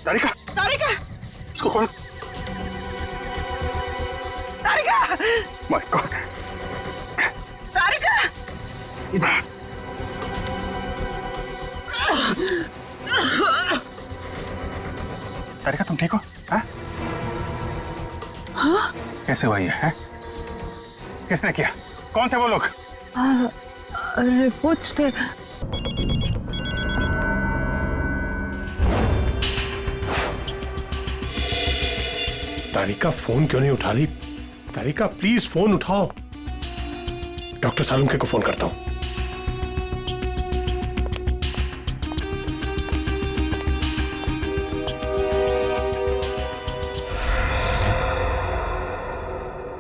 तारिका, तारिका, इसको कौन? तारिका, my God, तारिका, इधर। तारिका तुम ठीक हो? हाँ? हाँ? कैसे हुआ ये है? किसने किया? कौन थे वो लोग? रिपोर्ट्स थे। तारिका फोन क्यों नहीं उठा रही? तारिका प्लीज फोन उठाओ। डॉक्टर सालुंखे को फोन करता हूं।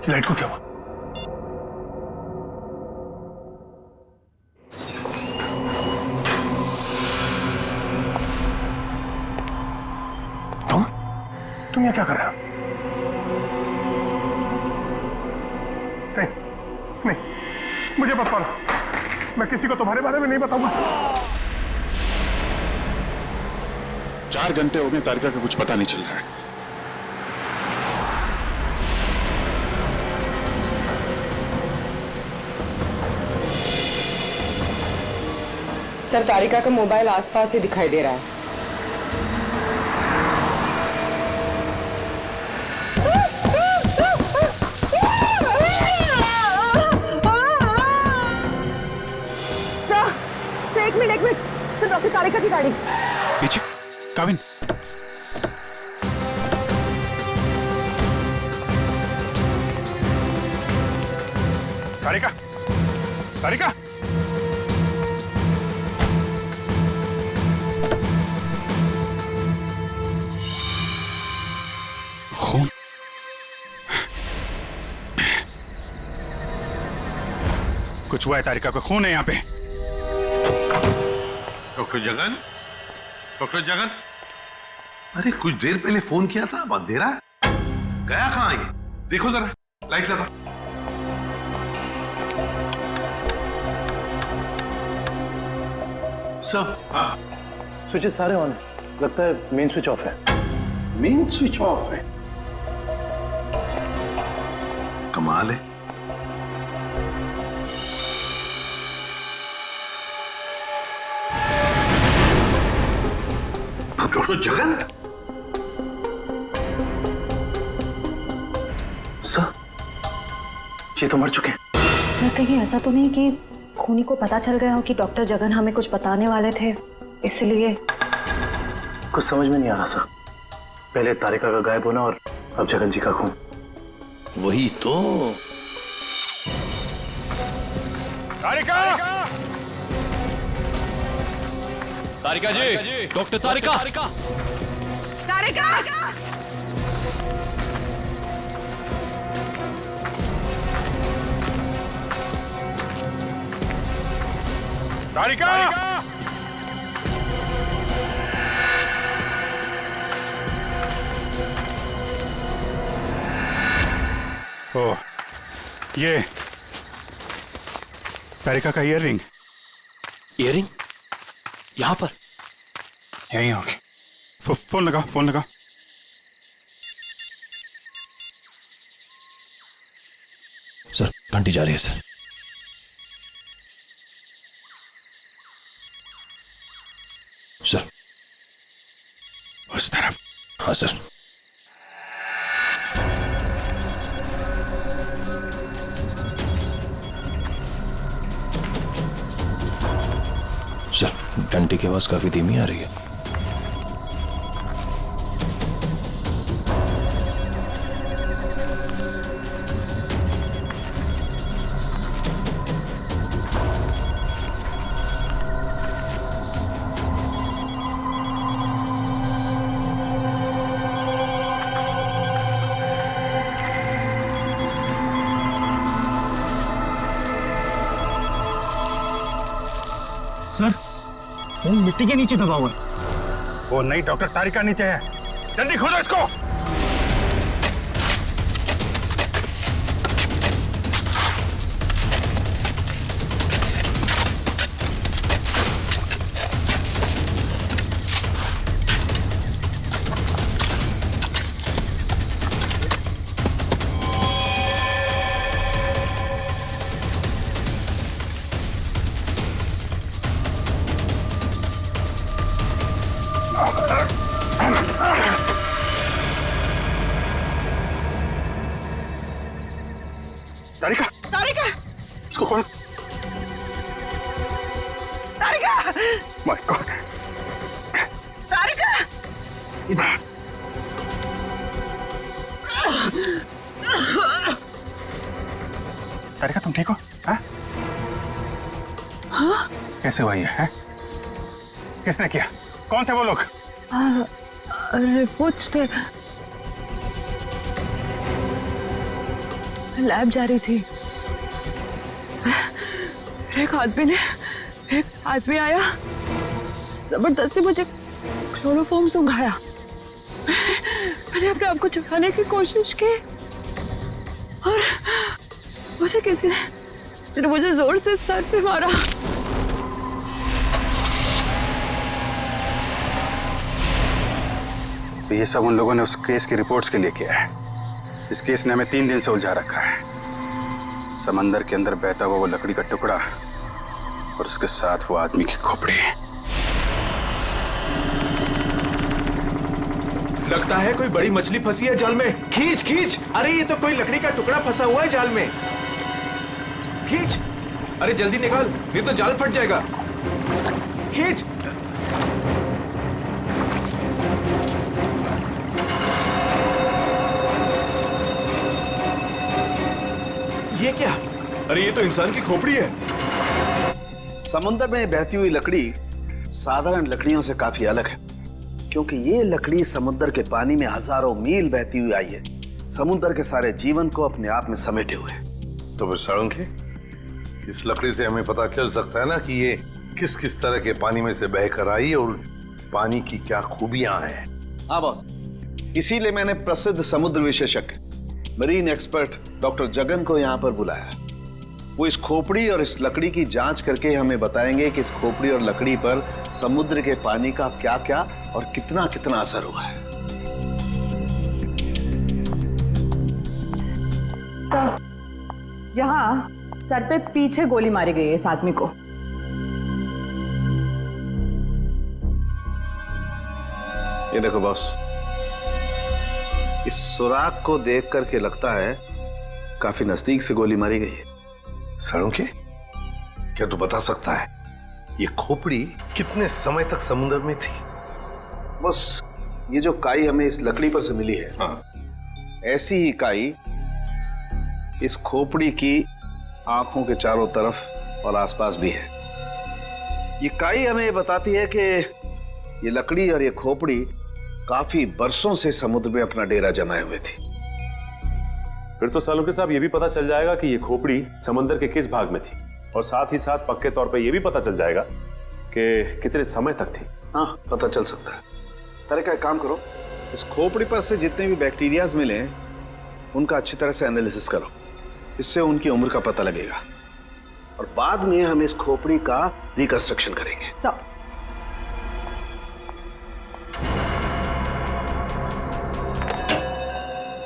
लाइट को क्या हुआ? तुम ये क्या कर रहे हो? नहीं, मुझे मत मारो। मैं किसी को तुम्हारे बारे में नहीं बताऊंगा। 4 घंटे हो गए, तारिका का कुछ पता नहीं चल रहा है। सर, तारिका का मोबाइल आसपास ही दिखाई दे रहा है। एक मिनट, सर, डॉक्टर तारिका की गाड़ी। पीछे, काविन। तारिका, तारिका। खून। कुछ हुआ है तारिका को? खून है यहाँ पे। डॉक्टर जगन, डॉक्टर जगन, अरे कुछ देर पहले फोन किया था, अब अंधेरा गया कहां ये? देखो जरा, लाइट लगा। सर, हाँ, स्विचेस सारे ऑन है। लगता है मेन स्विच ऑफ है। मेन स्विच ऑफ है? कमाल है। डॉक्टर जगन, सर, ये तो मर चुके हैं। सर, कहीं ऐसा तो नहीं कि खूनी को पता चल गया हो कि डॉक्टर जगन हमें कुछ बताने वाले थे, इसलिए? कुछ समझ में नहीं आ रहा सर। पहले तारिका का गायब होना और अब जगन जी का खून। वही तो। तारिका! तारिका जी, डॉक्टर तारिका। तारिका! तारिका! ओ, ये तारिका का ईयररिंग। ईयररिंग यहाँ पर? यहीं होगी। फोन लगा, फोन लगा। सर, घंटी जा रही है सर। सर, उस तरफ। हाँ सर। सर, घंटी की आवाज काफी धीमी आ रही है। सर, वो मिट्टी के नीचे दबा हुआ है। वो नहीं, डॉक्टर तारिका नीचे है। जल्दी खोदो इसको। तारिका माय गॉड। तारिका तारिका तुम ठीक हो? हाँ? कैसे हुआ ये है? किसने किया? कौन थे वो लोग? रिपोर्ट्स थे, लैब जा रही थी। एक आदमी आया, जबरदस्ती मुझे क्लोरोफॉर्म सुंघाया। मैंने अपने आप को छुड़ाने की कोशिश की और मुझे किसी ने मुझे जोर से सर पे मारा। ये सब उन लोगों ने उस केस की रिपोर्ट्स के लिए किया है। इस केस ने हमें 3 दिन से उलझा रखा है। समंदर के अंदर बहता हुआ वो लकड़ी का टुकड़ा और उसके साथ वो आदमी की खोपड़ी। लगता है कोई बड़ी मछली फंसी है जाल में। खींच खींच। अरे ये तो कोई लकड़ी का टुकड़ा फंसा हुआ है जाल में। खींच। अरे जल्दी निकाल, नहीं तो जाल फट जाएगा। खींच। ये क्या? अरे ये तो इंसान की खोपड़ी है। समुद्र में बहती हुई लकड़ी साधारण लकड़ियों से काफी अलग है, क्योंकि ये लकड़ी समुद्र के पानी में हजारों मील बहती हुई आई है, समुद्र के सारे जीवन को अपने आप में समेटे हुए। तो फिर साळुंखे, इस लकड़ी से हमें पता चल सकता है ना कि ये किस किस तरह के पानी में से बहकर आई और पानी की क्या खूबियां हैं। हाँ बॉस, इसीलिए मैंने प्रसिद्ध समुद्र विशेषज्ञ मरीन एक्सपर्ट डॉक्टर जगन को यहाँ पर बुलाया। वो इस खोपड़ी और इस लकड़ी की जांच करके हमें बताएंगे कि इस खोपड़ी और लकड़ी पर समुद्र के पानी का क्या क्या और कितना कितना असर हुआ है। तो यहाँ सर पे पीछे गोली मारी गई है इस आदमी को। ये देखो बॉस, इस सुराग को देख करके लगता है काफी नजदीक से गोली मारी गई है। साळुंखे, क्या तू बता सकता है ये खोपड़ी कितने समय तक समुद्र में थी? बस ये जो काई हमें इस लकड़ी पर से मिली है, हाँ, ऐसी ही काई इस खोपड़ी की आंखों के चारों तरफ और आसपास भी है। ये काई हमें ये बताती है कि ये लकड़ी और ये खोपड़ी काफी बरसों से समुद्र में अपना डेरा जमाए हुए थी। फिर तो साळुंखे साहब ये भी पता चल जाएगा कि ये खोपड़ी समंदर के किस भाग में थी, और साथ ही साथ पक्के तौर पे ये भी पता चल जाएगा कि कितने समय तक थी। हाँ, पता चल सकता है। तारिका, एक काम करो, इस खोपड़ी पर से जितने भी बैक्टीरियाज मिले हैं उनका अच्छी तरह से एनालिसिस करो। इससे उनकी उम्र का पता लगेगा और बाद में हम इस खोपड़ी का रिकंस्ट्रक्शन करेंगे।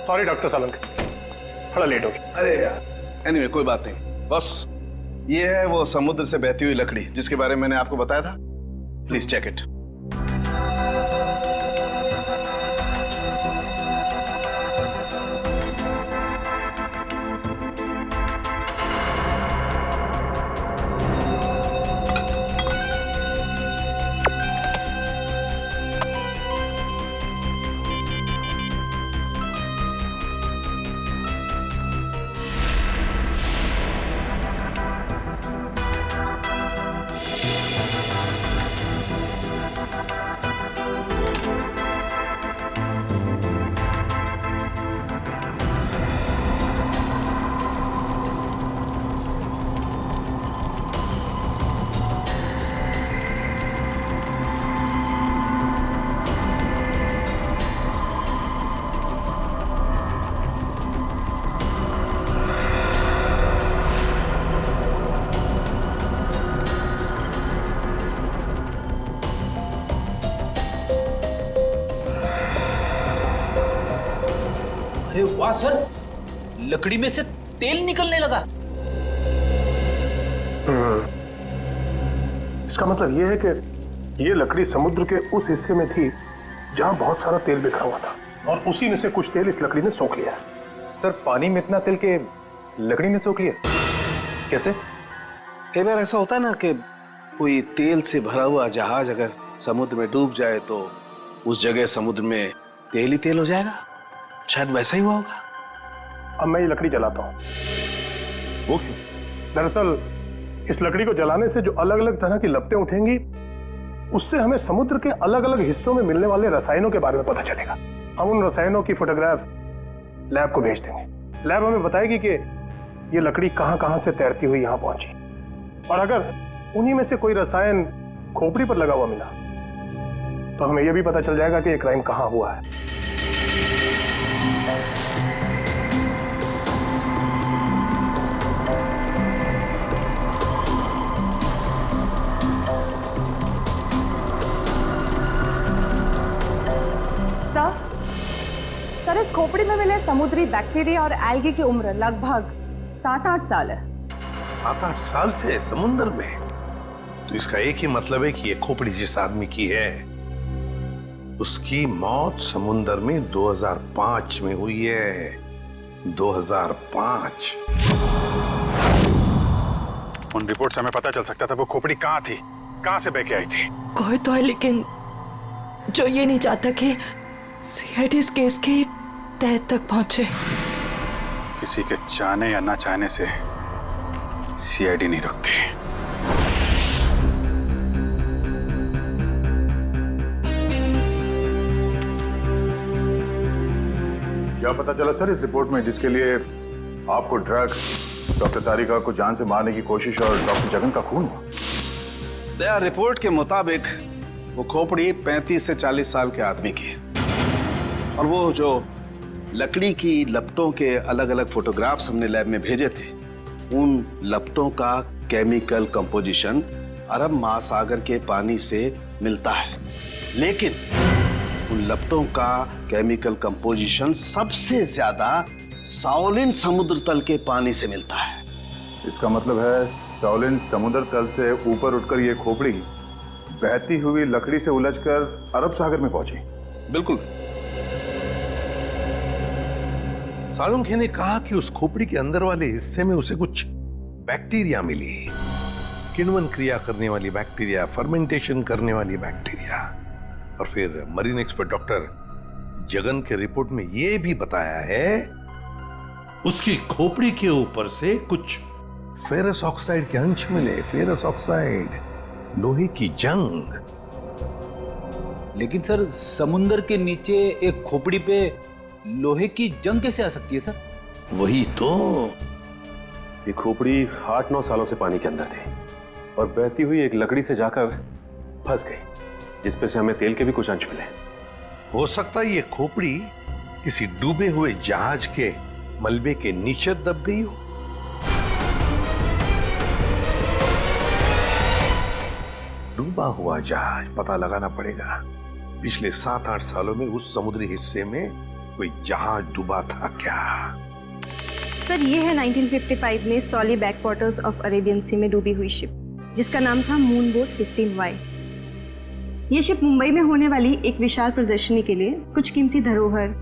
सॉरी डॉक्टर साळुंखे, थोड़ा लेट हो गया। अरे यार, एनीवे कोई बात नहीं। बस ये है वो समुद्र से बहती हुई लकड़ी जिसके बारे में मैंने आपको बताया था। Please check it. अरे वाह सर, लकड़ी में से तेल निकलने लगा। इसका मतलब यह है कि ये लकड़ी समुद्र के उस हिस्से में थी जहां बहुत सारा तेल बिखरा हुआ था, और उसी में से कुछ तेल इस लकड़ी ने सोख लिया। सर, पानी में इतना तेल के लकड़ी ने सोख लिया कैसे? कई बार ऐसा होता है ना कि कोई तेल से भरा हुआ जहाज अगर समुद्र में डूब जाए तो उस जगह समुद्र में तेल ही तेल हो जाएगा। शायद वैसा ही हुआ होगा। अब मैं ये लकड़ी जलाता हूँ। वो क्यों? दरअसल इस लकड़ी को जलाने से जो अलग अलग तरह की लपटें उठेंगी, उससे हमें समुद्र के अलग अलग हिस्सों में मिलने वाले रसायनों के बारे में पता चलेगा। हम उन रसायनों की फोटोग्राफ लैब को भेज देंगे। लैब हमें बताएगी कि ये लकड़ी कहां कहां से तैरती हुई यहां पहुंची, और अगर उन्हीं में से कोई रसायन खोपड़ी पर लगा हुआ मिला तो हमें यह भी पता चल जाएगा कि ये क्राइम कहां हुआ है। सर, इस खोपड़ी में मिले समुद्री बैक्टीरिया और एल्गी की उम्र लगभग 7-8 साल है। 7-8 साल से समुद्र में? तो इसका एक ही मतलब है कि ये खोपड़ी जिस आदमी की है उसकी मौत समुद्र में 2005 में हुई है। 2005। उन रिपोर्ट से हमें पता चल सकता था वो खोपड़ी कहाँ थी, कहाँ से बह के आई थी। कोई तो है लेकिन जो ये नहीं चाहता कि सीआईडी इस केस की तह तक पहुंचे। किसी के चाहने या ना चाहने से सीआईडी नहीं रुकती। क्या पता चला सर इस रिपोर्ट में, जिसके लिए आपको ड्रग्स, डॉक्टर तारिका को जान से मारने की कोशिश और डॉक्टर जगन का खून? दया रिपोर्ट के मुताबिक वो खोपड़ी 35 से 40 साल के आदमी की है, और वो जो लकड़ी की लपटों के अलग अलग फोटोग्राफ्स हमने लैब में भेजे थे, उन लपटों का केमिकल कंपोजिशन अरब महासागर के पानी से मिलता है, लेकिन उन लपटों का केमिकल कंपोजिशन सबसे ज्यादा साओलिन समुद्र तल के पानी से मिलता है। इसका मतलब है साओलिन समुद्र तल से ऊपर उठकर ये खोपड़ी बहती हुई लकड़ी से उलझकर अरब सागर में पहुंची। बिल्कुल। सालुंखे ने कहा कि उस खोपड़ी के अंदर वाले हिस्से में उसे कुछ बैक्टीरिया मिली, किण्वन क्रिया करने वाली बैक्टीरिया, फर्मेंटेशन करने वाली बैक्टीरिया। और फिर मरीन एक्सपर्ट डॉक्टर जगन के रिपोर्ट में यह भी बताया है उसकी खोपड़ी के ऊपर से कुछ फेरस ऑक्साइड के अंश मिले। फेरस ऑक्साइड, लोहे की जंग। लेकिन सर, समुंदर के नीचे एक खोपड़ी पे लोहे की जंग कैसे आ सकती है सर? वही तो। ये खोपड़ी 8-9 सालों से पानी के अंदर थी और बहती हुई एक लकड़ी से जाकर फंस गई, जिसपे से हमें तेल के भी कुछ अंश मिले। हो सकता है ये खोपड़ी किसी डूबे हुए जहाज के मलबे के नीचे दब गई हो। डूबा हुआ जहाज, पता लगाना पड़ेगा पिछले 7-8 सालों में उस समुद्री हिस्से में कोई जहाज डूबा था क्या? सर, ये है 1955 में सॉली बैकवाटर्स ऑफ अरेबियन सी में डूबी हुई शिप, जिसका नाम था मूनबोट 15Y। ये शिप मुंबई में होने वाली एक विशाल प्रदर्शनी के लिए कुछ कीमती धरोहर,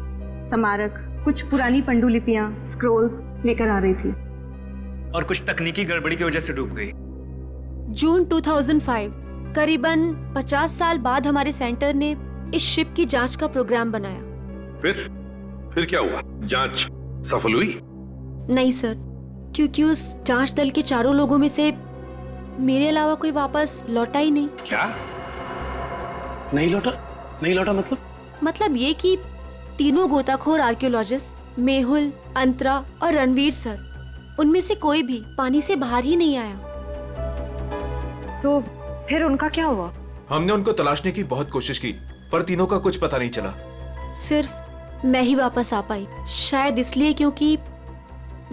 स्मारक, कुछ पुरानी पंडुलिपियां, स्क्रोल्स लेकर आ रही थी, और कुछ तकनीकी गड़बड़ी की वजह से डूब गई। जून 2005, करीबन 50 साल बाद हमारे सेंटर ने इस शिप की जांच का प्रोग्राम बनाया। फिर क्या हुआ? जांच सफल हुई? नहीं सर, क्योंकि उस जांच दल के चारों लोगों में से मेरे अलावा कोई वापस लौटा ही नहीं। क्या? नहीं लौटा मतलब ये कि तीनों गोताखोर आर्कियोलॉजिस्ट, मेहुल, अंतरा और रणवीर सर, उनमें से कोई भी पानी से बाहर ही नहीं आया। तो फिर उनका क्या हुआ? हमने उनको तलाशने की बहुत कोशिश की, पर तीनों का कुछ पता नहीं चला। सिर्फ मैं ही वापस आ पाई, शायद इसलिए क्योंकि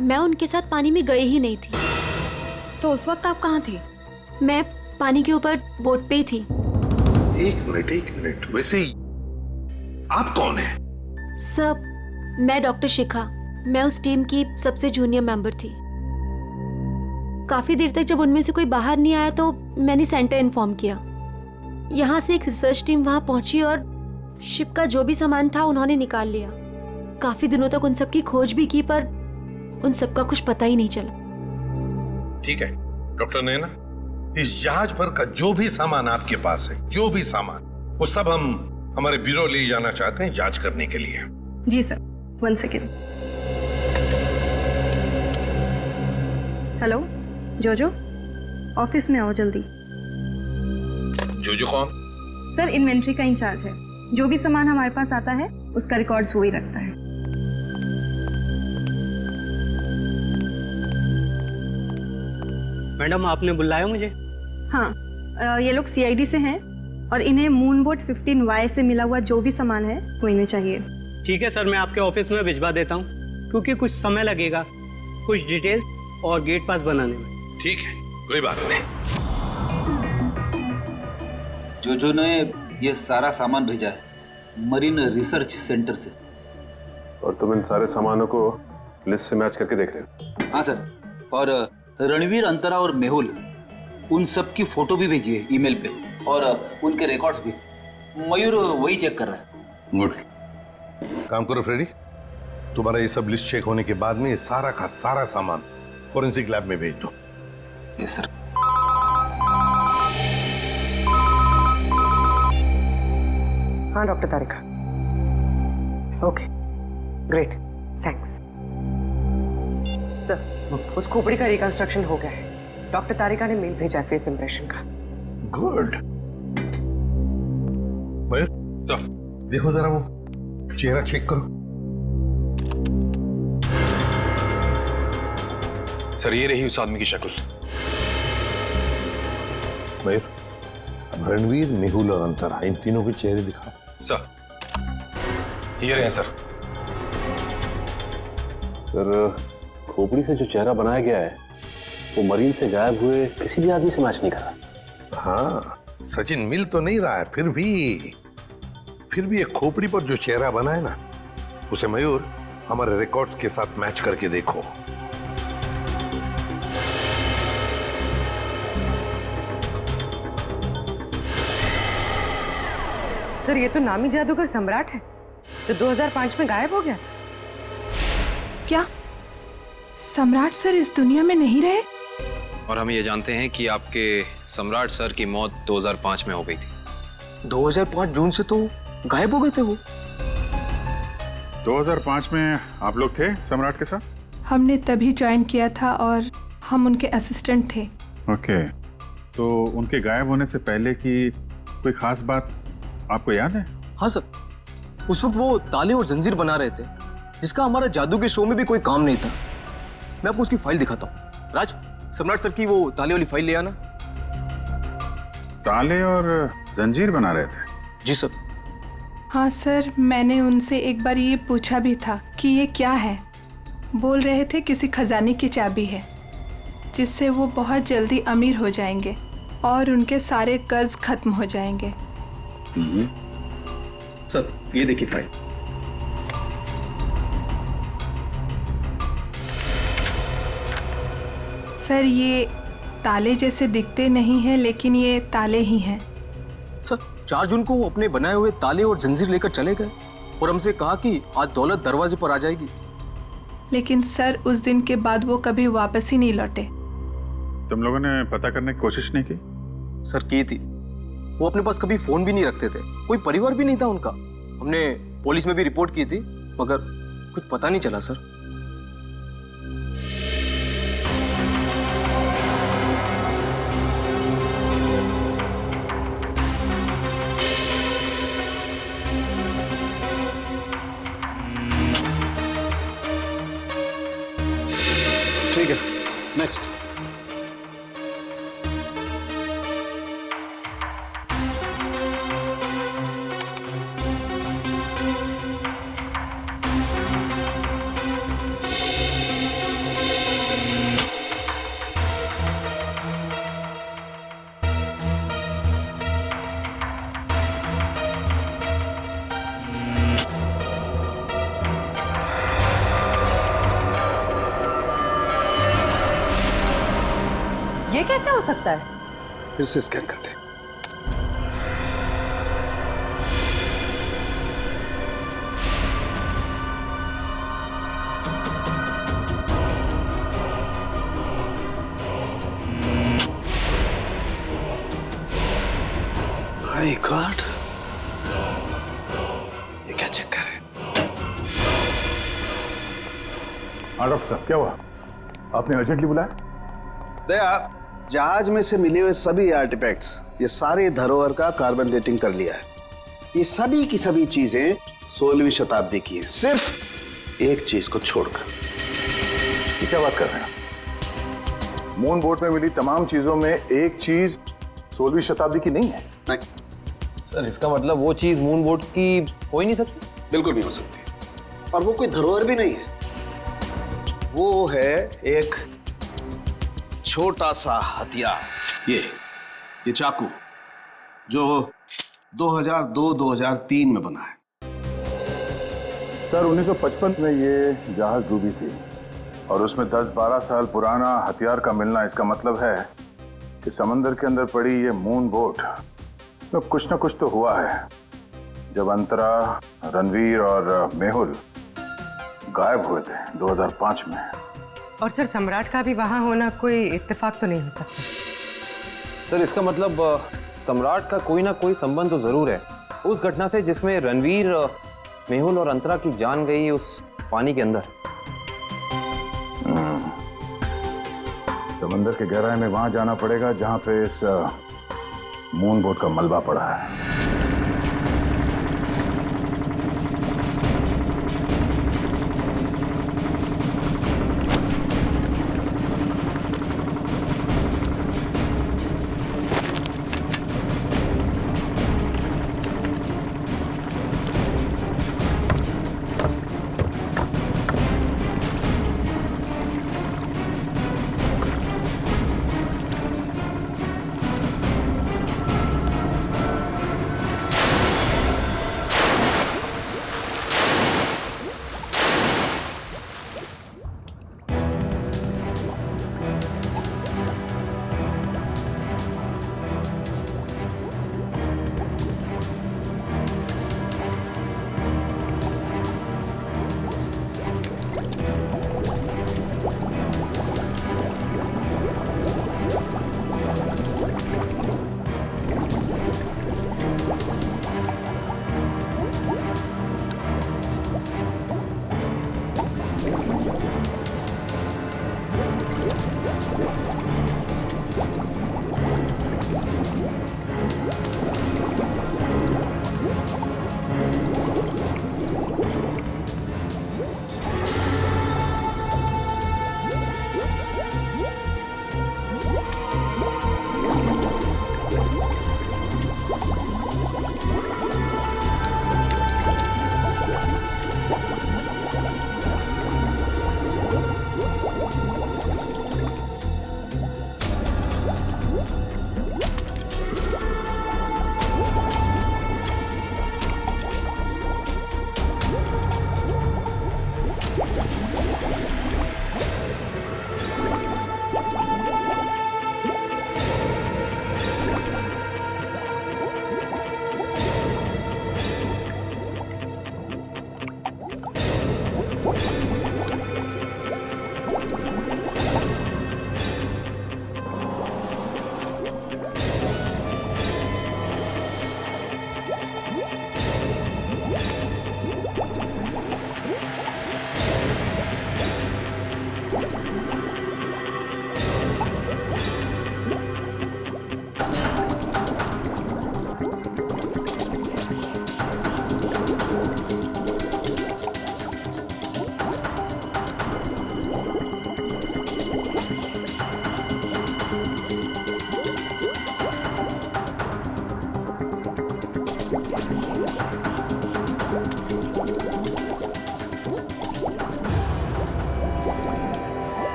मैं उनके साथ पानी में गई ही नहीं थी। तो उस वक्त आप कहाँ थी? मैं पानी के ऊपर बोट पे ही थी। एक मिनट, वैसे आप कौन है? सब, मैं डॉक्टर शिखा, मैं उस टीम की सबसे जूनियर मेंबर थी। काफी देर तक जब उनमें से कोई बाहर नहीं आया तो मैंने सेंटर इन्फॉर्म किया। यहाँ से एक रिसर्च टीम वहां पहुंची और शिप का जो भी सामान था उन्होंने निकाल लिया। काफी दिनों तक उन सब की खोज भी की, पर उन सब का कुछ पता ही नहीं चला। ठीक है डॉक्टर नैना, इस जहाज पर का जो भी सामान आपके पास है, जो भी सामान, वो सब हम हमारे ब्यूरो ले जाना चाहते हैं जांच करने के लिए। जी सर, 1 सेकेंड। हेलो जोजो, ऑफिस में आओ जल्दी। जोजो कौन? सर, इन्वेंट्री का इंचार्ज है। जो भी सामान हमारे पास आता है उसका रिकॉर्ड्स वो ही रखता है। मैडम, आपने बुलाया मुझे? हाँ, ये लोग सीआईडी से हैं और इन्हें मूनबोट 15Y से मिला हुआ जो भी सामान है वो इन्हें चाहिए। ठीक है सर, मैं आपके ऑफिस में भिजवा देता हूँ, क्योंकि कुछ समय लगेगा कुछ डिटेल और गेट पास बनाने में। ठीक है, कोई बात नहीं। जो ने ये सारा सामान भेजा है मरीन रिसर्च सेंटर से। और तुम इन सारे सामानों को लिस्ट से मैच करके देख रहे हो? हाँ सर, और रणवीर, अंतरा और मेहुल, उन सब की फोटो भी भेजी है ईमेल पे, और उनके रिकॉर्ड्स भी। मयूर वही चेक कर रहा है। गुड, काम करो फ्रेडी, तुम्हारा ये सब लिस्ट चेक होने के बाद में ये सारा का सारा सामान फोरेंसिक लैब में भेज दो। Yes sir. हाँ डॉक्टर तारिका, ओके ग्रेट, थैंक्स सर। उस खोपड़ी का रिकंस्ट्रक्शन हो गया है। डॉक्टर तारिका ने मेल भेजा है फेस इंप्रेशन का। गुड। सर देखो जरा वो चेहरा चेक करो। सर, ये रही उस आदमी की शक्ल। मयूर, अब रणवीर, मेहुल और अंतरा, इन तीनों के चेहरे दिखा। सर, ये रहे सर। सर, खोपड़ी से जो चेहरा बनाया गया है वो मरीन से गायब हुए किसी भी आदमी से मैच नहीं कर रहा। हाँ, सचिन मिल तो नहीं रहा है, फिर भी एक खोपड़ी पर जो चेहरा बना है ना, उसे मयूर हमारे रिकॉर्ड्स के साथ मैच करके देखो। सर, ये तो नामी जादूगर सम्राट है जो 2005 में गायब हो गया। क्या सम्राट सर इस दुनिया में नहीं रहे? और हम ये जानते हैं कि आपके सम्राट सर की मौत 2005 में हो गई थी। 2005 जून से तो गायब हो गए थे वो। 2005 में आप लोग थे सम्राट के साथ? हमने तभी ज्वाइन किया था और हम उनके असिस्टेंट थे। ओके, तो उनके गायब होने से पहले की कोई खास बात आपको याद है? हाँ सर, उस वक्त वो ताले और जंजीर बना रहे थे, जिसका हमारा जादू के शो में भी कोई काम नहीं था। मैं आपको उसकी फाइल दिखाता हूँ। राज, सम्राट सर की वो ताले वाली फाइल ले आना। ताले और जंजीर बना रहे थे? जी सर। हाँ सर, मैंने उनसे एक बार ये पूछा भी था कि ये क्या है। बोल रहे थे किसी खजाने की चाबी है जिससे वो बहुत जल्दी अमीर हो जाएंगे और उनके सारे कर्ज खत्म हो जाएंगे। सर, ये देखिए फाइल। सर, ये ताले जैसे दिखते नहीं हैं, लेकिन ये ताले ही हैं। सर, 4 जून को वो अपने बनाए हुए ताले और जंजीर लेकर चले गए और हमसे कहा कि आज दौलत दरवाजे पर आ जाएगी। लेकिन सर, उस दिन के बाद वो कभी वापस ही नहीं लौटे। तुम लोगों ने पता करने की कोशिश नहीं की? सर, की थी। वो अपने पास कभी फोन भी नहीं रखते थे, कोई परिवार भी नहीं था उनका। हमने पुलिस में भी रिपोर्ट की थी, मगर कुछ पता नहीं चला सर। ठीक है, नेक्स्ट। ये कैसे हो सकता है? फिर से स्कैन करते हैं। माय गॉड, ये क्या चक्कर है? हाँ डॉक्टर साहब, क्या हुआ? आपने अर्जेंटली बुलाया? दया, जहाज में से मिले हुए सभी आर्टिफैक्ट्स, ये सारे धरोहर का कार्बन डेटिंग कर लिया है। ये सभी की सभी चीजें 16वीं शताब्दी की हैं, सिर्फ एक चीज को छोड़कर। ये क्या बात कर रहे हैं? मून बोट में मिली तमाम चीजों में एक चीज 16वीं शताब्दी की नहीं है? नहीं सर, इसका मतलब वो चीज मून बोट की हो ही नहीं सकती? बिल्कुल नहीं हो सकती, और वो कोई धरोहर भी नहीं है। वो है एक छोटा सा हथियार, ये चाकू, जो 2002-2003 में बना है। सर, 1955 में ये जहाज डूबी थी और उसमें 10-12 साल पुराना हथियार का मिलना, इसका मतलब है कि समंदर के अंदर पड़ी ये मून बोट में कुछ ना कुछ तो हुआ है। जब अंतरा, रणवीर और मेहुल गायब हुए थे 2005 में। और सर, सम्राट का भी वहां होना कोई इत्तेफाक तो नहीं हो सकता। सर, इसका मतलब सम्राट का कोई ना कोई संबंध तो जरूर है उस घटना से जिसमें रणवीर, मेहुल और अंतरा की जान गई उस पानी के अंदर। समंदर के गहराई में वहां जाना पड़ेगा जहां पे इस मून बोट का मलबा पड़ा है।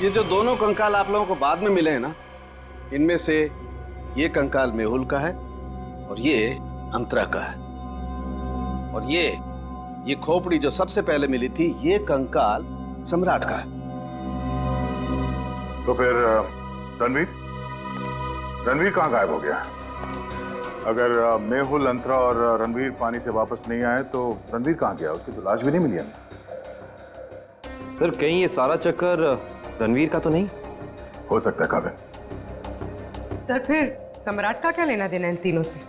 ये जो दोनों कंकाल आप लोगों को बाद में मिले हैं ना, इनमें से ये कंकाल मेहुल का है और ये अंतरा का है। और ये खोपड़ी जो सबसे पहले मिली थी, ये कंकाल सम्राट का है। तो फिर रणवीर कहाँ गायब हो गया? अगर मेहुल, अंतरा और रणवीर पानी से वापस नहीं आए तो रणवीर कहाँ गया? उसकी तो लाश भी नहीं मिली हमें। सर कहीं ये सारा चक्कर रणवीर का तो नहीं? हो सकता है काबिल। सर फिर सम्राट का क्या लेना देना इन तीनों से?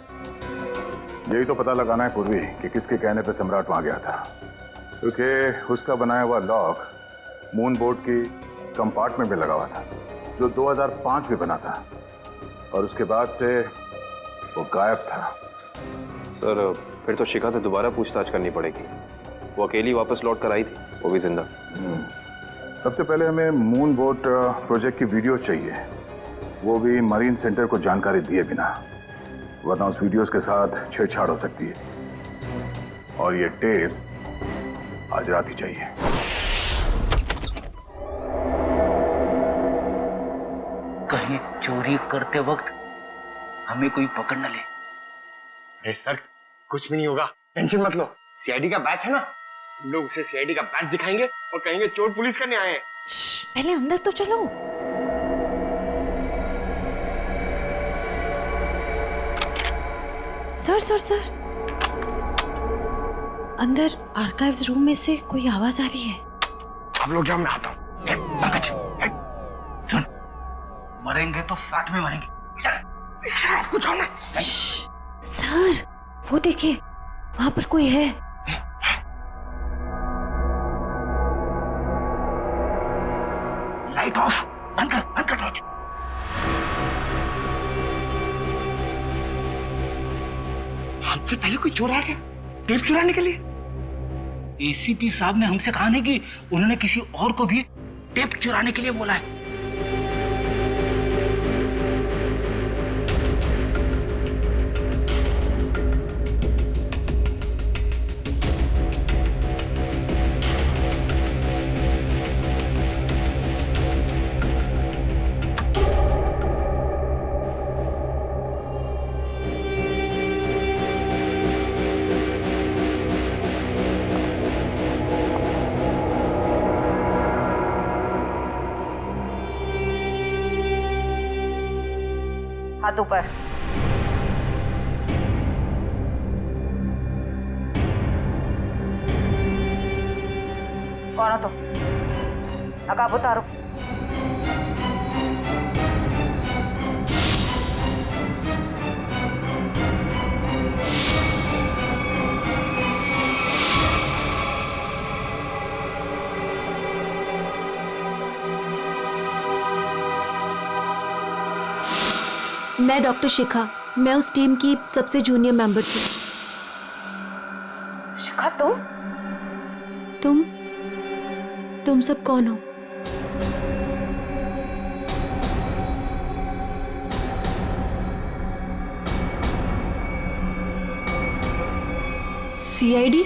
यही तो पता लगाना है पूर्वी कि किसके कहने पे सम्राट वहां गया था, क्योंकि उसका बनाया हुआ लॉक मून बोर्ड की कंपार्टमेंट में लगा हुआ था, जो 2005 में बना था, और उसके बाद से वो गायब था। सर फिर तो शिखा से दोबारा पूछताछ करनी पड़ेगी। वो अकेली वापस लौट कर आई थी, वो भी जिंदा। सबसे पहले हमें मून बोट प्रोजेक्ट की वीडियो चाहिए, वो भी मरीन सेंटर को जानकारी दिए बिना, वरना उस वीडियोस के साथ छेड़छाड़ हो सकती है। और ये टेप आज रात ही चाहिए। कहीं चोरी करते वक्त हमें कोई पकड़ न ले। अरे सर कुछ भी नहीं होगा, टेंशन मत लो। सीआईडी का बैच है ना, लोग उसे सीआईडी का बैच दिखाएंगे और कहेंगे चोर पुलिस करने आए हैं। पहले अंदर तो चलो। सर अंदर आर्काइव्स रूम में से कोई आवाज आ रही है। आप लोग जाओ, मैं आता हूँ। सुन, मरेंगे तो साथ में मरेंगे। आपको जाओ ना। सर वो देखिए, वहां पर कोई है। लाइट ऑफ, बंद कर टॉर्च। हमसे पहले कोई चोर आ गया टेप चुराने के लिए। एसीपी साहब ने हमसे कहा नहीं कि उन्होंने किसी और को भी टेप चुराने के लिए बोला है। हाथ ऊपर। कौन हो तुम? नकाब उतारो। मैं डॉक्टर शिखा, मैं उस टीम की सबसे जूनियर मेंबर थी। शिखा तुम सब कौन हो? सीआईडी?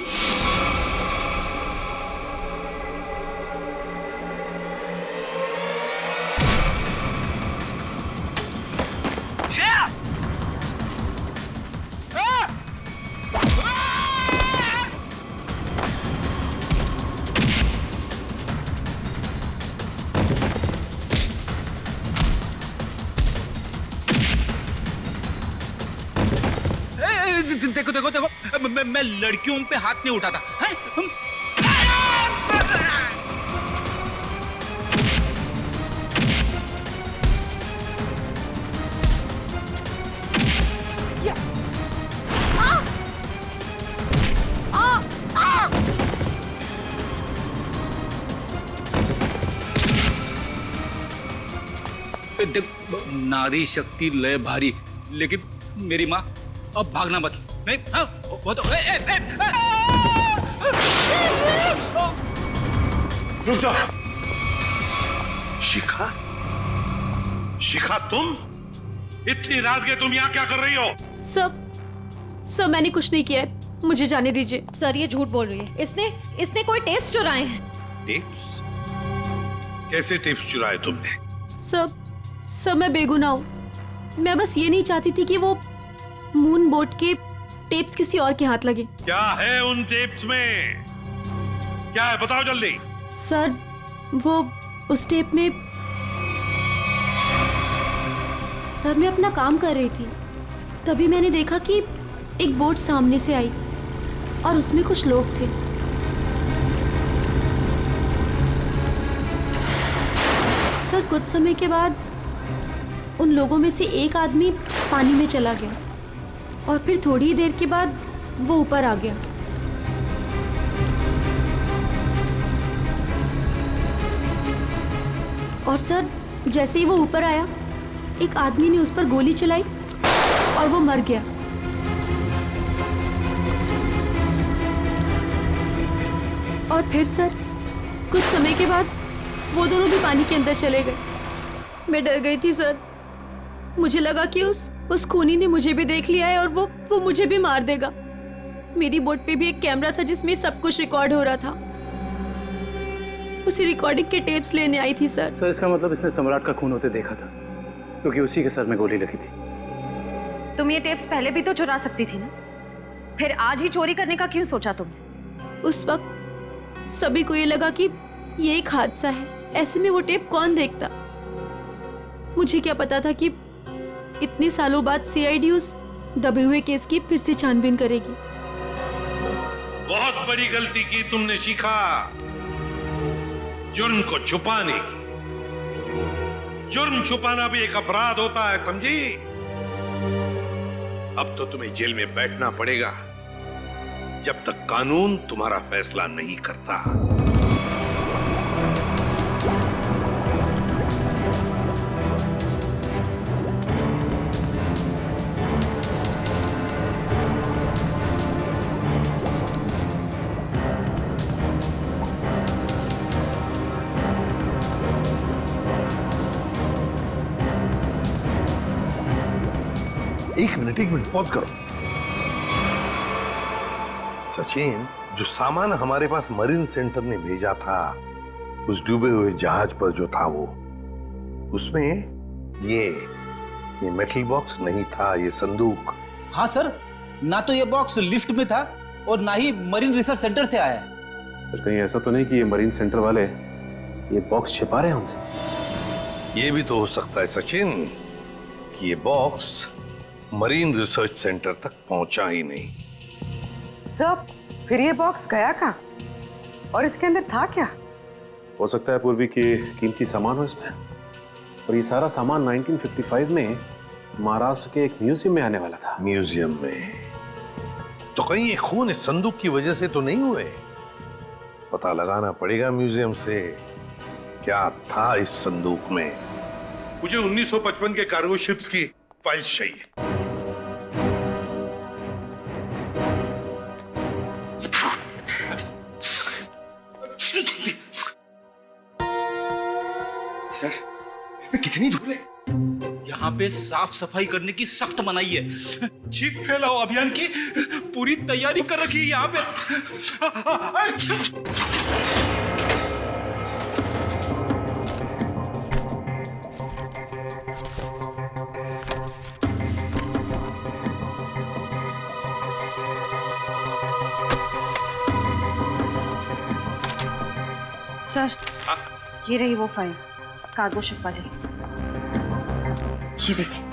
देखो मैं लड़कियों पे हाथ नहीं उठाता है? देख, नारी शक्ति लय भारी, लेकिन मेरी माँ अब भागना मत। नहीं, हाँ, वो तो रुक जाओ। शिखा, शिखा तुम इतनी रात के तुम यहाँ क्या कर रही हो? सब मैंने कुछ नहीं किया है, मुझे जाने दीजिए। सर ये झूठ बोल रही है, इसने कोई टेप्स चुराए हैं। टेप्स? कैसे टिप्स चुराए तुमने? सब मैं बेगुनाह हूँ। मैं बस ये नहीं चाहती थी कि वो मून बोट के टेप्स किसी और के हाथ लगे। क्या है उन टेप्स में? क्या है बताओ जल्दी। सर वो उस टेप में सर मैं अपना काम कर रही थी, तभी मैंने देखा कि एक बोट सामने से आई और उसमें कुछ लोग थे। सर कुछ समय के बाद उन लोगों में से एक आदमी पानी में चला गया और फिर थोड़ी ही देर के बाद वो ऊपर आ गया। और सर जैसे ही वो ऊपर आया, एक आदमी ने उस पर गोली चलाई और वो मर गया। और फिर सर कुछ समय के बाद वो दोनों भी पानी के अंदर चले गए। मैं डर गई थी सर, मुझे लगा कि उस खूनी ने मुझे भी देख लिया है और वो मुझे भी मार देगा। मेरी बोट पे भी एक कैमरा था जिसमें सब कुछ रिकॉर्ड हो रहा था। उसी रिकॉर्डिंग के टेप्स लेने आई थी सर। सर इसका मतलब इसने सम्राट का खून होते देखा था, क्योंकि उसी के सर में गोली लगी थी। तुम ये टेप्स पहले भी तो चुरा सकती थी ना, फिर आज ही चोरी करने का क्यों सोचा तुमने? उस वक्त सभी को ये लगा कि ये एक हादसा है, ऐसे में वो टेप कौन देखता। मुझे क्या पता था कि इतने सालों बाद सीआईडी उस दबे हुए केस की फिर से छानबीन करेगी। बहुत बड़ी गलती की तुमने शिखा, जुर्म को छुपाने की। जुर्म छुपाना भी एक अपराध होता है, समझी? अब तो तुम्हें जेल में बैठना पड़ेगा जब तक कानून तुम्हारा फैसला नहीं करता। एक मिनट पॉज करो। सचिन, जो सामान हमारे पास मरीन सेंटर ने भेजा था उस डूबे हुए जहाज पर जो था वो, उसमें ये मेटल बॉक्स नहीं था, ये संदूक। हाँ सर, ना तो ये बॉक्स लिफ्ट में था और ना ही मरीन रिसर्च सेंटर से आया है। सर कहीं ऐसा तो नहीं कि ये मरीन सेंटर वाले ये बॉक्स छिपा रहे हैं हमसे? ये भी तो हो सकता है सचिन कि ये बॉक्स मरीन रिसर्च सेंटर तक पहुंचा ही नहीं। सर फिर ये बॉक्स गया कहाँ और इसके अंदर था क्या? हो सकता है पूर्वी की कीमती सामान हो इसमें, और ये सारा सामान 1955 में महाराष्ट्र के एक म्यूजियम में आने वाला था। म्यूजियम में? तो कहीं ये खून इस संदूक की वजह से तो नहीं हुए? पता लगाना पड़ेगा म्यूजियम से क्या था इस संदूक में। मुझे 1955 के कार्गो शिप्स की फाइल्स चाहिए। सर कितनी धूल है? यहाँ पे साफ सफाई करने की सख्त मनाही है। चीख फैलाओ अभियान की पूरी तैयारी कर रखी है यहाँ पे। सर ये रही वो फाइल कार्गो शिप वाली, ये देखिए।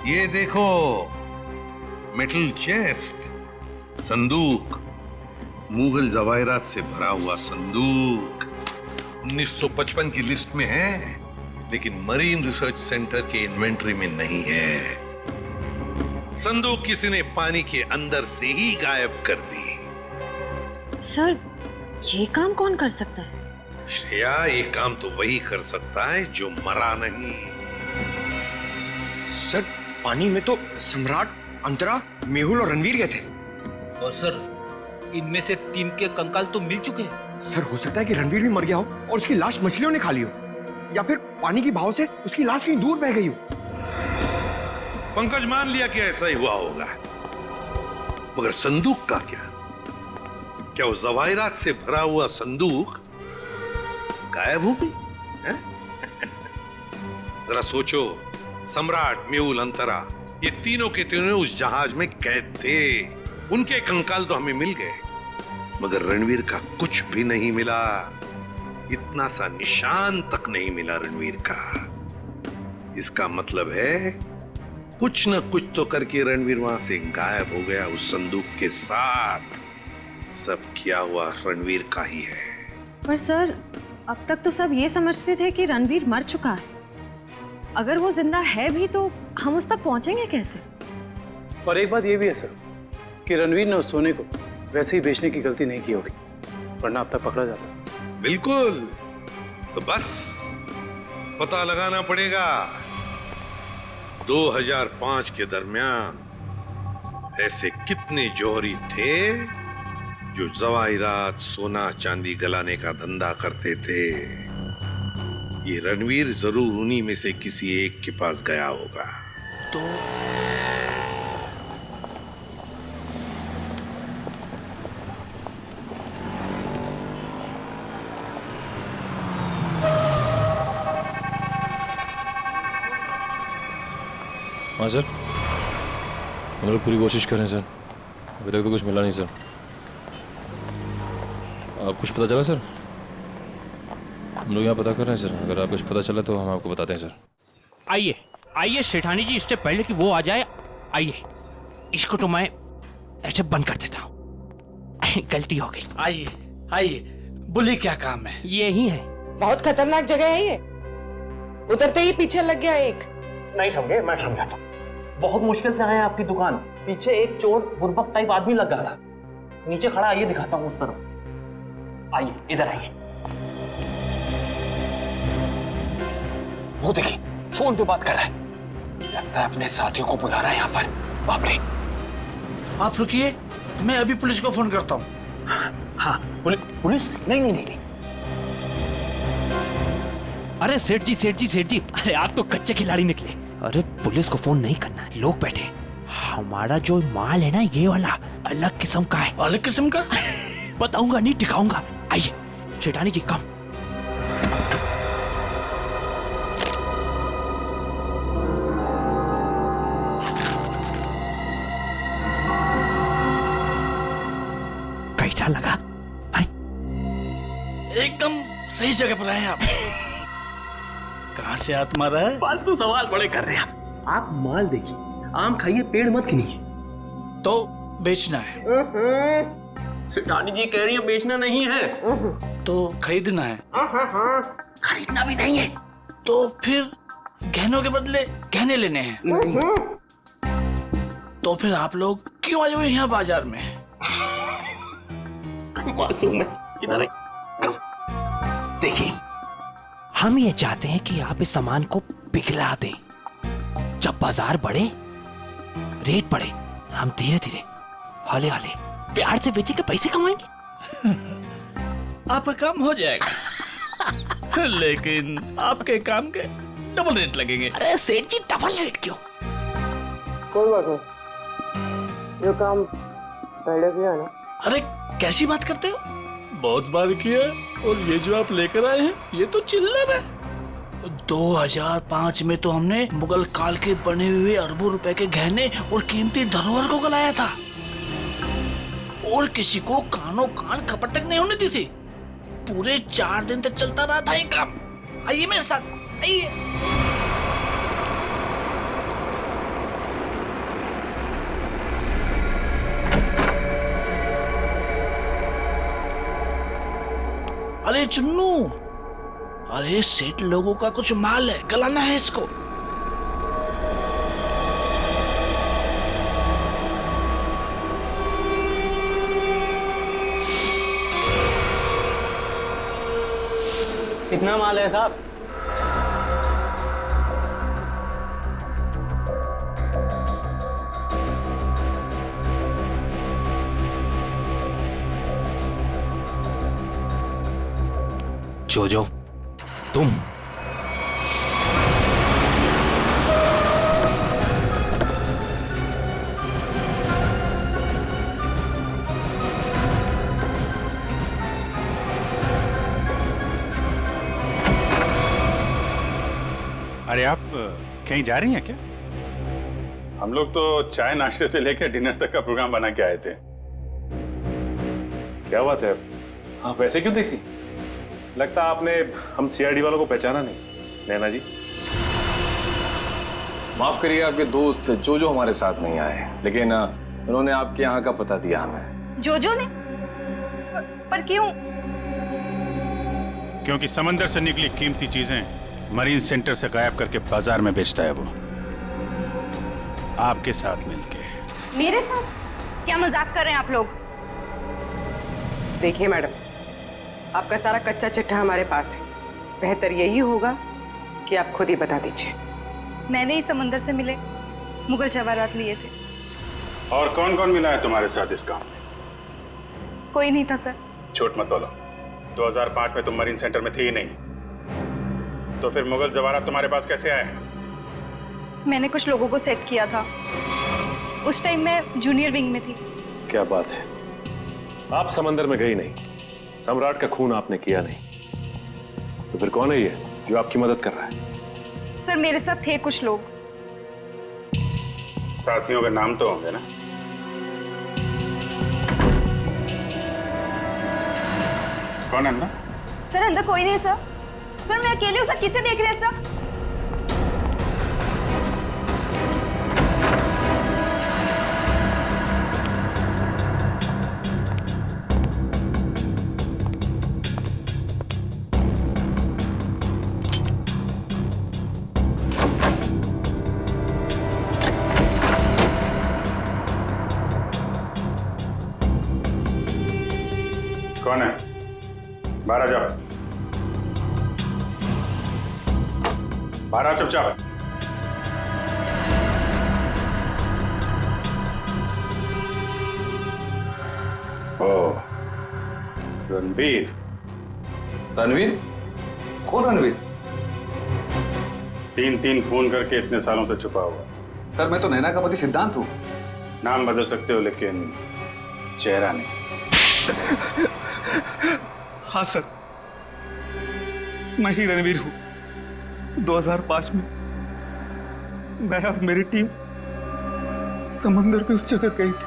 ये देखो, मेटल चेस्ट, संदूक, मुगल जवाहिरात से भरा हुआ संदूक 1955 की लिस्ट में है, लेकिन मरीन रिसर्च सेंटर के इन्वेंटरी में नहीं है। संदूक किसी ने पानी के अंदर से ही गायब कर दी। सर ये काम कौन कर सकता है? श्रेया, ये काम तो वही कर सकता है जो मरा नहीं। सर पानी में तो सम्राट, अंतरा, मेहुल और रणवीर गए थे। और सर इनमें से 3 के कंकाल तो मिल चुके हैं। सर हो सकता है कि रणवीर भी मर गया हो और उसकी लाश मछलियों ने खा ली हो, या फिर पानी की बहाव से उसकी लाश कहीं दूर बह गई हो। पंकज मान लिया कि ऐसा ही हुआ होगा, मगर संदूक का क्या? क्या वो जवाहिरात से भरा हुआ संदूक गायब हो गई? जरा सोचो, सम्राट, मेहुल, अंतरा, ये तीनों के तीनों उस जहाज में कैद थे। उनके कंकाल तो हमें मिल गए, मगर रणवीर का कुछ भी नहीं मिला। इतना सा निशान तक नहीं मिला रणवीर का। इसका मतलब है कुछ न कुछ तो करके रणवीर वहां से गायब हो गया उस संदूक के साथ। सब किया हुआ रणवीर का ही है। पर सर, अब तक तो सब ये समझते थे कि रणवीर मर चुका है। अगर वो जिंदा है भी तो हम उस तक पहुंचेंगे कैसे? और एक बात ये भी है सर कि रणवीर ने उस सोने को वैसे ही बेचने की गलती नहीं की होगी, वरना अब तक पकड़ा जाता। बिल्कुल, तो बस पता लगाना पड़ेगा 2005 के दरमियान ऐसे कितने जौहरी थे जो जवाहिरात, सोना चांदी गलाने का धंधा करते थे। ये रणवीर जरूर उन्हीं में से किसी एक के पास गया होगा। तो हाँ सर, हम लोग पूरी कोशिश कर रहे हैं सर, अभी तक तो कुछ मिला नहीं सर। आप कुछ पता चला सर? हम लोग यहाँ पता कर रहे हैं सर, अगर आप कुछ पता चला तो हम आपको बताते हैं सर। आइए आइए सेठानी जी, इससे पहले कि वो आ जाए, आइए इसको तो मैं ऐसे बंद कर देता हूँ। गलती हो गई। आइए आइए, बोलिए क्या काम है? यही है। बहुत खतरनाक जगह है ये, उतरते ही पीछे लग गया एक। नहीं समझे, मैं समझाता हूँ। बहुत मुश्किल से आए हैं आपकी दुकान, पीछे एक चोर बुर्बक टाइप आदमी लग गया था, नीचे खड़ा। आइए दिखाता हूँ उस तरफ, आइए इधर आइए। वो देखिए फोन पे बात कर रहा है, लगता है अपने साथियों को बुला रहा है यहाँ पर। बाप रे! आप रुकिए, मैं अभी पुलिस को फोन करता हूँ। हाँ, पुलिस? नहीं नहीं नहीं। अरे सेठ जी सेठ जी सेठ जी, अरे आप तो कच्चे खिलाड़ी निकले। अरे पुलिस को फोन नहीं करना, लोग बैठे। हमारा जो माल है ना, ये वाला अलग किस्म का है। अलग किस्म का? बताऊंगा नहीं, दिखाऊंगा। आइए सेठानी जी, कम। कैसा लगा? एकदम सही जगह पर आए आप। कहाँ से हाथ मारा है? फालतू सवाल बड़े कर रहे हैं आप। माल देखिए, आम खाइए, पेड़ मत गिनिए। तो बेचना है? सेठानी जी कह रही है बेचना नहीं है, तो खरीदना है? खरीदना भी नहीं है। तो फिर गहनों के बदले गहने लेने हैं? तो फिर आप लोग क्यों आए हुए यहाँ बाजार में? मासूम है, इधर देखिए, हम ये चाहते हैं कि आप इस सामान को पिघला दें। जब बाजार बढ़े, रेट बढ़े, हम धीरे धीरे हौले हौले प्यार से बेचे के पैसे कमाएंगे। आपका काम हो जाएगा, लेकिन आपके काम के डबल रेट लगेंगे। अरे सेठ जी, डबल रेट क्यों? कोई बात नहीं, जो काम पहले किया ना। अरे कैसी बात करते हो? बहुत बार किया, और ये जो आप लेकर आए हैं ये तो चिल्लर है। 2005 में तो हमने मुगल काल के बने हुए अरबों रुपए के गहने और कीमती धरोहर को गलाया था, और किसी को कानों कान खपत तक नहीं होने दी थी। पूरे 4 दिन तक चलता रहा था ये काम। आइए मेरे साथ, आइए। अरे चुन्नू, अरे सेठ लोगों का कुछ माल है, गलाना है इसको। कितना माल है साहब? जोजो, तुम अरे आप कहीं जा रही हैं क्या? हम लोग तो चाय नाश्ते से लेकर डिनर तक का प्रोग्राम बना के आए थे। क्या बात है, आप ऐसे क्यों देख रही? लगता है आपने हम सीआईडी वालों को पहचाना नहीं। नैना जी, माफ करिए, आपके दोस्त जो हमारे साथ नहीं आए, लेकिन उन्होंने आपके यहाँ का पता दिया हमें। जोजो ने? पर क्यों? क्योंकि समंदर से निकली कीमती चीजें मरीन सेंटर से गायब करके बाजार में बेचता है वो, आपके साथ मिलके। मेरे साथ? क्या मजाक कर रहे हैं आप लोग? देखिए मैडम, आपका सारा कच्चा चिट्ठा हमारे पास है। बेहतर यही होगा कि आप खुद ही बता दीजिए। मैंने ही समंदर से मिले मुगल जवाहरात लिए थे। और कौन कौन मिला है तुम्हारे साथ इस काम में? कोई नहीं था सर। झूठ मत बोलो। 2005 में तुम मरीन सेंटर में थी ही नहीं, तो फिर मुगल जवाहरात तुम्हारे पास कैसे आए? मैंने कुछ लोगों को सेट किया था। उस टाइम मैं जूनियर विंग में थी। क्या बात है, आप समंदर में गई नहीं, सम्राट का खून आपने किया नहीं, तो फिर कौन है ये जो आपकी मदद कर रहा है? सर मेरे साथ थे कुछ लोग। साथियों के नाम तो होंगे ना? कौन है अंदर? सर अंदर कोई नहीं सर। सर मैं अकेली हूँ सर, किसे देख रहे हैं सर? कौन है? बाहर आ जाओ। बाहर आ चुपचाप। ओ, रणवीर। रणवीर? कौन रणवीर? 3 खून करके इतने सालों से छुपा हुआ। सर मैं तो नैना का पति सिद्धांत हूँ। नाम बदल सकते हो लेकिन चेहरा नहीं। हाँ सर, मैं ही रणवीर हूँ। 2005 में मैं और मेरी टीम समंदर पे उस जगह गई थी।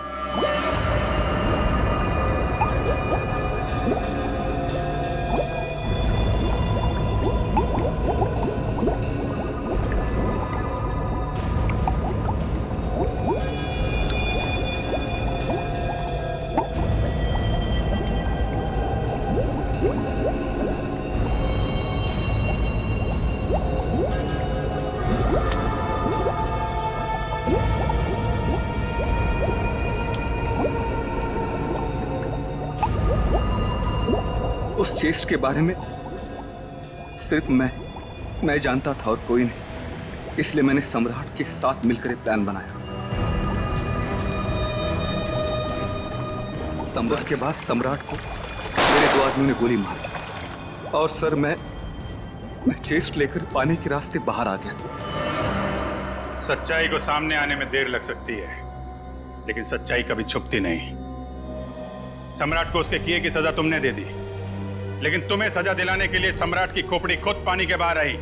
उस चेस्ट के बारे में सिर्फ मैं जानता था और कोई नहीं, इसलिए मैंने सम्राट के साथ मिलकर एक प्लान बनाया। उसके बाद सम्राट को मेरे 2 आदमियों ने गोली मार दी और सर मैं चेस्ट लेकर पानी के रास्ते बाहर आ गया। सच्चाई को सामने आने में देर लग सकती है, लेकिन सच्चाई कभी छुपती नहीं। सम्राट को उसके किए की सजा तुमने दे दी, लेकिन तुम्हें सजा दिलाने के लिए सम्राट की खोपड़ी खुद पानी के बाहर आई।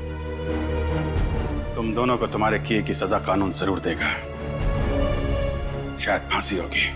तुम दोनों को तुम्हारे किए की सजा कानून जरूर देगा, शायद फांसी होगी।